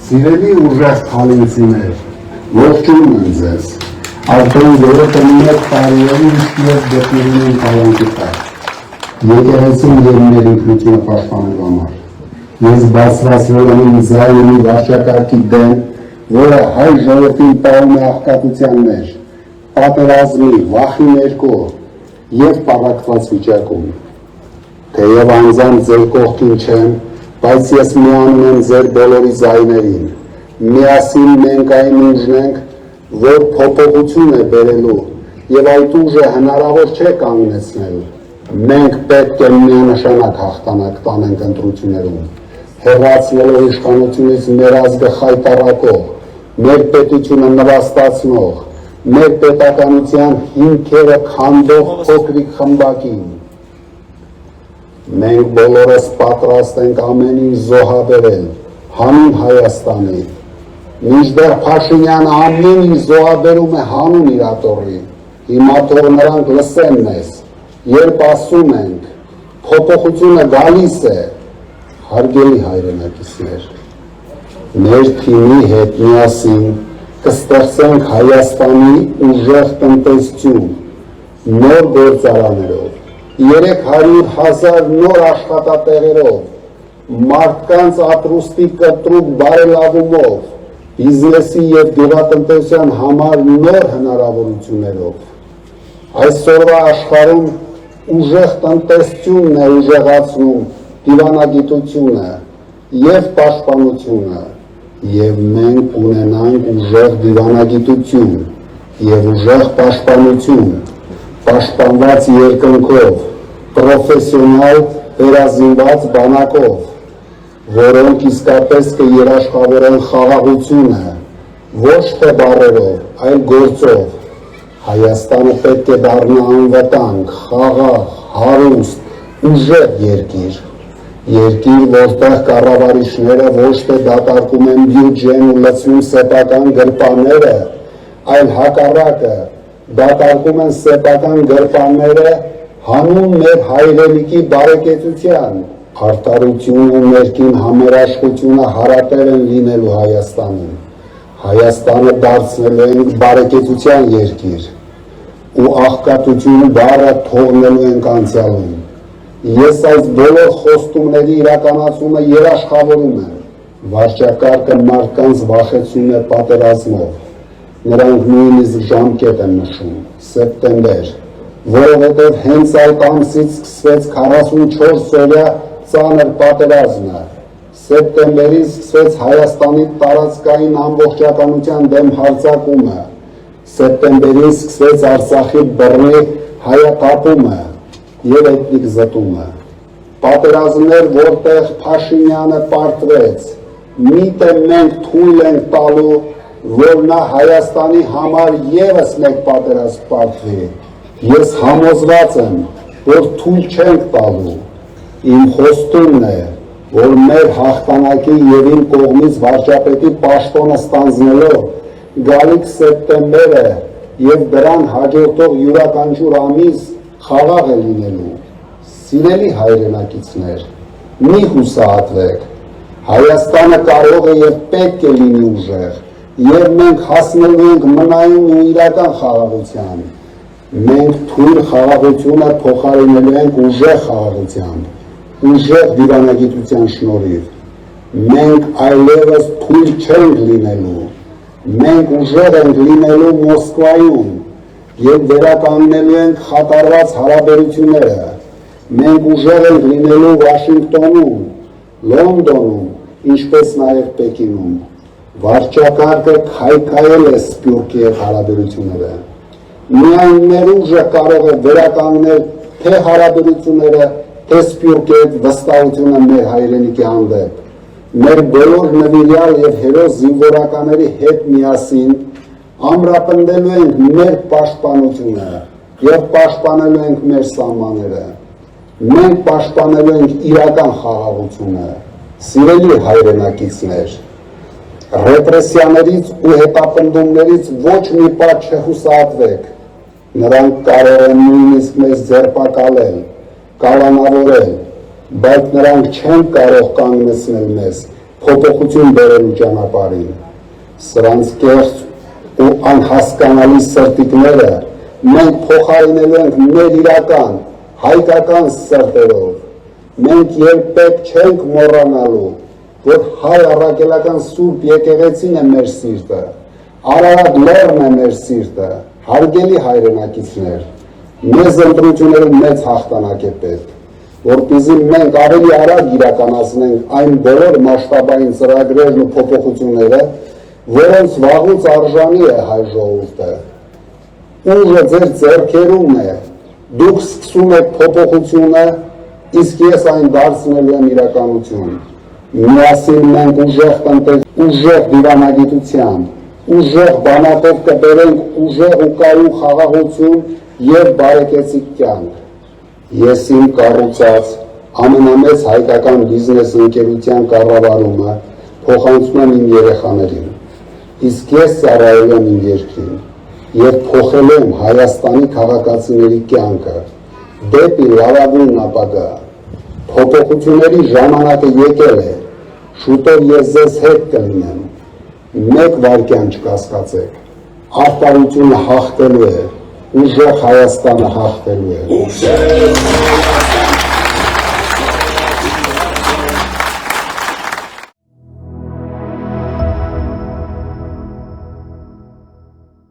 Սիրելի ուժեղ քալինցիներ, ողջունում եմ ձեզ։ Արդեն 31 տարիների և դեպքերին են կայանքի տակ։ Եկեղեցին և մեր ինքնությունը պաշտպանելու համար։ Ես բարձրացրել եմ իմ ձայնի վարչակարգի դեմ, որը հայ ժողովրդին տանում է աղքատության մեջ, պատերազմի, վախի ներքո և պառակտված վիճակում։ Թեև անձամբ ձեր կողքին չեմ, բայց ես միանում եմ ձեր բոլորի ձայներին։ Միասին մենք այն ուժն ենք, որ փոփոխություն է բերելու, և այդ ուժը հնարավոր չէ կանգնեցնել։ Մենք պետք է միանշանակ հաղթանակ տանենք ընտրություններում, հեռացնելով իշխանությունից մեր ազգը խայտառակող, մեր պետությունը նվաստացնող, մեր պետականության հիմքերը քանդող փոքրիկ խմբակին։ Մենք բոլորս պատրաստ ենք ամեն ինչ զոհաբերել, հանուն Հայաստանի, մինչդեռ Փաշինյանը ամեն ինչ զոհաբերում է հանուն իր ատոռի, հիմա թող նրանք լսեն մեզ, երբ ասում ենք, փոփոխությունը գալիս է, հարգելի հայրենակիցներ, մեր թիմի հետ միասին կստեղծենք Հայաստանի ուժեղ տնտեսություն, նոր գործարաններով, 300,000 նոր աշխատատեղերով, մարդկանց ապրուստի կտրուկ բարելավումով, բիզնեսի և գյուղատնտեսության համար նոր հնարավորություններով։ Այսօրվա աշխարհում ուժեղ տնտեսությունն է ուժեղացնում դիվանագիտությունը և պաշտպանությունը, և մենք ունենանք ուժեղ դիվանագիտություն և ուժեղ պաշտպանություն, պաշտպանված երկնքով, պրոֆեսիոնալ վերազինված բանակով, որոնք իսկապես կերաշխավորեն խաղաղությունը, ոչ թե բառերով, այլ գործով։ Հայաստանը պետք է դառնա անվտանգ, խաղաղ, հարուստ, ուժեղ երկիր, որտեղ կառավարիչները ոչ թե դատարկում են բյուջեն ու լցնում սեփական գրպանները, այլ հակառակը, դատարկում են սեփական գրպանները հանուն մեր հայրենիքի բարեկեցության, արդարությունը, ներքին համերաշխությունը հարատեր են լինելու Հայաստանում, Հայաստանը դարձնելու ենք բարեկեցության երկիր ու աղքատություն բառը թողնելու ենք անցյալում։ Ես այս բոլոր խոստումների իրականացումը երաշխավորում եմ, վարչակարգը մարդկանց վախեցնում է պատերազմով, նրանք նույնիսկ ժամկետ են նշում, սեպտեմբեր, որովհետև հենց այդ ամսից սկսվեց 44-օրյա ծանր պատերազմը, սեպտեմբերից սկսվեց Հայաստանի տարածքային ամբողջականության դեմ հարձակումը, սեպտեմբերից սկսվեց Արցախի բռնի հայակապումը և էթնիկ զտումը, պատերազմներ, որտեղ Փաշինյանը պարտվեց, միթե մենք թույլ ենք տալու, որ նա Հայաստանի համար ևս մեկ պատերազմ պարտվի, ես համոզված եմ, որ թույլ չենք տալու, իմ խոստումն է, որ մեր հաղթանակի և իմ կողմից վարչապետի պաշտոնը ստանձնելով գալիք սեպտեմբերը և դրան հաջորդող յուրաքանչյուր ամիս խաղաղ է լինելու։ Սիրելի հայրենակիցներ, մի հուսահատվեք, Հայաստանը կարող է և պետք է լինի ուժեղ, և մենք հասնելու ենք մնայուն ու իրական խաղաղության։ Մենք թույլ խաղաղությունը փոխարինելու ենք ուժեղ խաղաղությամբ, ուժեղ դիվանագիտության շնորհիվ։ Մենք այլևս թույլ չենք լինելու, մենք ուժեղ ենք լինելու Մոսկվայում և վերականգնելու ենք խաթարված հարաբերությունները, մենք ուժեղ ենք լինելու Վաշինգտոնում, Լոնդոնում, ինչպես նաև Պեկինում։ Վարչակարգը քայքայել է Սփյուռքի հետ հարաբերությունները։ Միայն մեր ուժը կարող է վերականգնել թե հարաբերությունները, թե Սփյուռքի հետ վստահությունը մեր հայրենիքի հանդեպ։ Մեր բոլոր նվիրյալ և հերոս զինվորականների հետ միասին ամրապնդելու ենք մեր պաշտպանությունը և պաշտպանելու ենք մեր սահմանները։ Մենք պաշտպանելու ենք իրական խաղաղությունը։ Սիրելի հայրենակիցներ, ռեպրեսիաներից ու հետապնդումներից ոչ մի պահ չհուսահատվեք, նրանք կարող են նույնիսկ մեզ ձերբակալել, կալանավորել, բայց նրանք չեն կարող կանգնեցնել մեզ փոփոխություն բերելու ճանապարհին։ Սրանց կեղծ ու անհասկանալի սրտիկները մենք փոխարինելու ենք մեր իրական, հայկական սրտերով։ Մենք երբեք չենք մոռանալու, որ հայ առաքելական Սուրբ եկեղեցին է մեր սիրտը, Արարատ լեռն է մեր սիրտը, հարգելի հայրենակիցներ, մեզ ընտրություններում մեծ հաղթանակ է պետք, որպեսզի մենք ավելի արագ իրականացնենք այն բոլոր մասշտաբային ծրագրերն ու փոփոխությունները, որոնց վաղուց արժանի է հայ ժողովուրդը։ Ուժը ձեր ձեռքերում է, դուք սկսում եք փոփոխությունը, իսկ ես այն դարձնելու եմ իրականություն։ Միասին մենք ուժեղ տնտեսություն, ուժեղ դիվանագիտությամբ, ուժեղ բանակով կբերենք ուժեղ ու կայուն խաղաղություն և բարեկեցիկ կյանք։ Ես իմ կառուցած ամենամեծ հայկական բիզնես ընկերության կառավարումը փոխանցում եմ իմ երեխաներին, իսկ ես ծառայել եմ իմ երկրին և փոխել եմ Հայաստանի քաղաքացիների կյանքը դեպի լավագույն ապագա։ Փոփոխությունների ժամանակը եկել է, շուտով ես ձեզ հետ կլինեմ, մեկ վայրկյան չկասկածեք, առտարությունը հաղթելու է, ուժեղ Հայաստանը հաղթելու է։